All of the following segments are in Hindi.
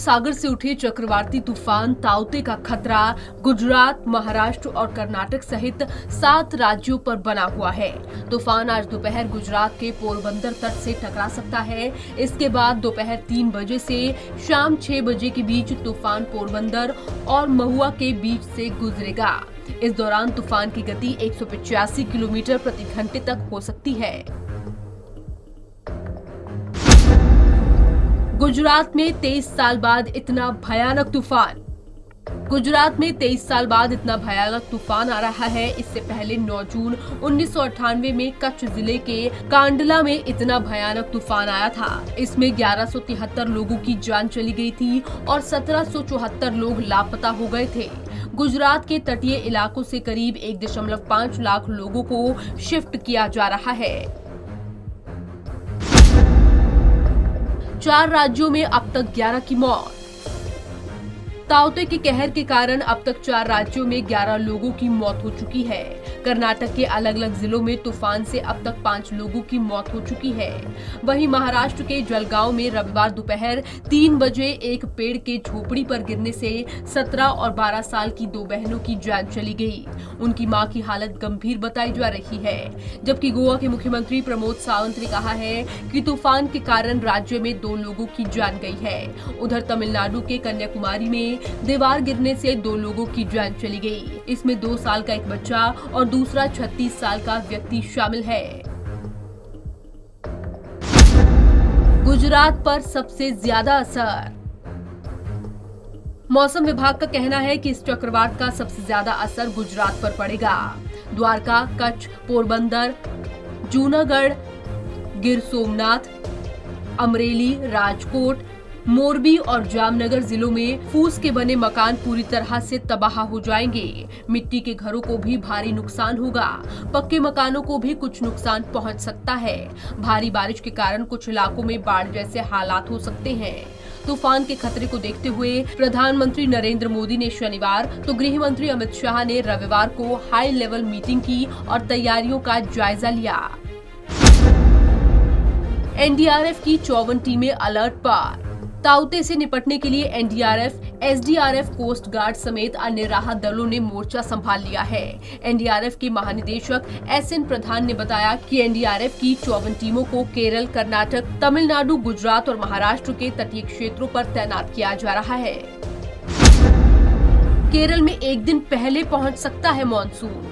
सागर से उठे चक्रवाती तूफान ताउते का खतरा गुजरात, महाराष्ट्र और कर्नाटक सहित 7 राज्यों पर बना हुआ है। तूफान आज दोपहर गुजरात के पोरबंदर तट से टकरा सकता है। इसके बाद दोपहर 3 बजे से शाम 6 बजे के बीच तूफान पोरबंदर और महुआ के बीच से गुजरेगा। इस दौरान तूफान की गति 185 किलोमीटर प्रति घंटे तक हो सकती है। गुजरात में 23 साल बाद इतना भयानक तूफान। गुजरात में 23 साल बाद इतना भयानक तूफान आ रहा है। इससे पहले 9 जून 1998 में कच्छ जिले के कांडला में इतना भयानक तूफान आया था। इसमें 1173 लोगों की जान चली गई थी और 1774 लोग लापता हो गए थे। गुजरात के तटीय इलाकों से करीब 1.5 लाख लोगों को शिफ्ट किया जा रहा है। 4 राज्यों में अब तक 11 की मौत। ताउते के कहर के कारण अब तक 4 राज्यों में 11 लोगों की मौत हो चुकी है। कर्नाटक के अलग अलग जिलों में तूफान से अब तक 5 लोगों की मौत हो चुकी है। वहीं महाराष्ट्र के जलगांव में रविवार दोपहर 3 बजे एक पेड़ के झोपड़ी पर गिरने से 17 और 12 साल की 2 बहनों की जान चली गई। उनकी मां की हालत गंभीर बताई जा रही है। जबकि गोवा के मुख्यमंत्री प्रमोद सावंत ने कहा है कि तूफान के कारण राज्य में 2 लोगों की जान गई है। उधर तमिलनाडु के कन्याकुमारी में दीवार गिरने से 2 लोगों की जान चली गई। इसमें 2 साल का एक बच्चा और दूसरा 36 साल का व्यक्ति शामिल है। गुजरात पर सबसे ज्यादा असर। मौसम विभाग का कहना है कि इस चक्रवात का सबसे ज्यादा असर गुजरात पर पड़ेगा। द्वारका, कच्छ, पोरबंदर, जूनागढ़, गिर सोमनाथ, अमरेली, राजकोट, मोरबी और जामनगर जिलों में फूस के बने मकान पूरी तरह से तबाह हो जाएंगे। मिट्टी के घरों को भी भारी नुकसान होगा। पक्के मकानों को भी कुछ नुकसान पहुंच सकता है। भारी बारिश के कारण कुछ इलाकों में बाढ़ जैसे हालात हो सकते हैं। तूफान के खतरे को देखते हुए प्रधानमंत्री नरेंद्र मोदी ने शनिवार तो गृह मंत्री अमित शाह ने रविवार को हाई लेवल मीटिंग की और तैयारियों का जायजा लिया। एनडीआरएफ की 54 टीमें अलर्ट पर। ताउते से निपटने के लिए एनडीआरएफ, एसडीआरएफ, कोस्ट गार्ड समेत अन्य राहत दलों ने मोर्चा संभाल लिया है। एनडीआरएफ के महानिदेशक एसएन प्रधान ने बताया कि एनडीआरएफ की 54 टीमों को केरल, कर्नाटक, तमिलनाडु, गुजरात और महाराष्ट्र के तटीय क्षेत्रों पर तैनात किया जा रहा है। केरल में एक दिन पहले पहुंच सकता है मॉनसून।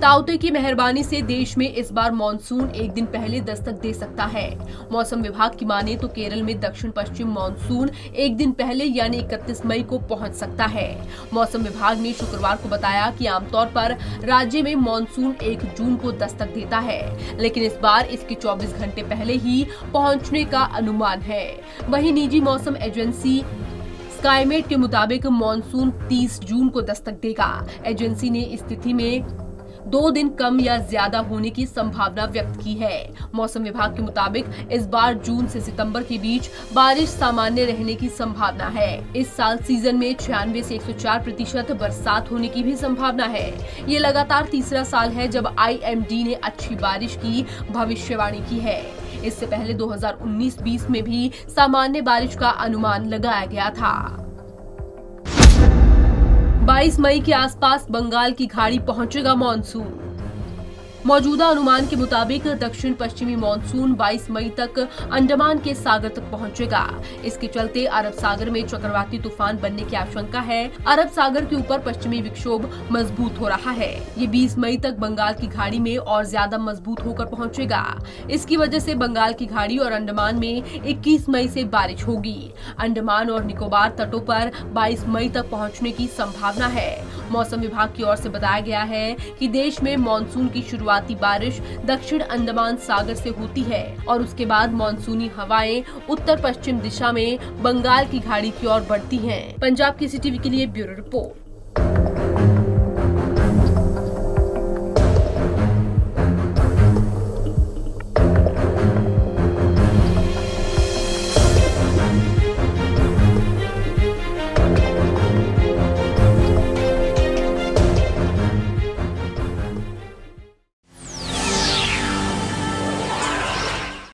ताउते की मेहरबानी से देश में इस बार मॉनसून एक दिन पहले दस्तक दे सकता है। मौसम विभाग की माने तो केरल में दक्षिण पश्चिम मॉनसून एक दिन पहले यानी 31 मई को पहुंच सकता है। मौसम विभाग ने शुक्रवार को बताया कि आमतौर पर राज्य में मॉनसून 1 जून को दस्तक देता है, लेकिन इस बार इसके 24 घंटे पहले ही पहुंचने का अनुमान है। वहीं निजी मौसम एजेंसी स्काईमेट के मुताबिक मॉनसून 30 जून को दस्तक देगा। एजेंसी ने इस तिथि में 2 दिन कम या ज्यादा होने की संभावना व्यक्त की है। मौसम विभाग के मुताबिक इस बार जून से सितंबर के बीच बारिश सामान्य रहने की संभावना है। इस साल सीजन में 96 से 104% बरसात होने की भी संभावना है। ये लगातार तीसरा साल है जब आईएमडी ने अच्छी बारिश की भविष्यवाणी की है। इससे पहले 2019-20 में भी सामान्य बारिश का अनुमान लगाया गया था। 22 मई के आसपास बंगाल की खाड़ी पहुंचेगा मॉनसून। मौजूदा अनुमान के मुताबिक दक्षिण पश्चिमी मॉनसून 22 मई तक अंडमान के सागर तक पहुंचेगा। इसके चलते अरब सागर में चक्रवाती तूफान बनने की आशंका है। अरब सागर के ऊपर पश्चिमी विक्षोभ मजबूत हो रहा है। ये 20 मई तक बंगाल की खाड़ी में और ज्यादा मजबूत होकर पहुंचेगा। इसकी वजह से बंगाल की खाड़ी और अंडमान में 21 मई से बारिश होगी। अंडमान और निकोबार तटों पर 22 मई तक पहुंचने की संभावना है। मौसम विभाग की ओर से बताया गया है कि देश में मानसून की शुरुआती बारिश दक्षिण अंडमान सागर से होती है और उसके बाद मानसूनी हवाएं उत्तर पश्चिम दिशा में बंगाल की खाड़ी की ओर बढ़ती हैं। पंजाब की सिटी के लिए ब्यूरो रिपोर्ट।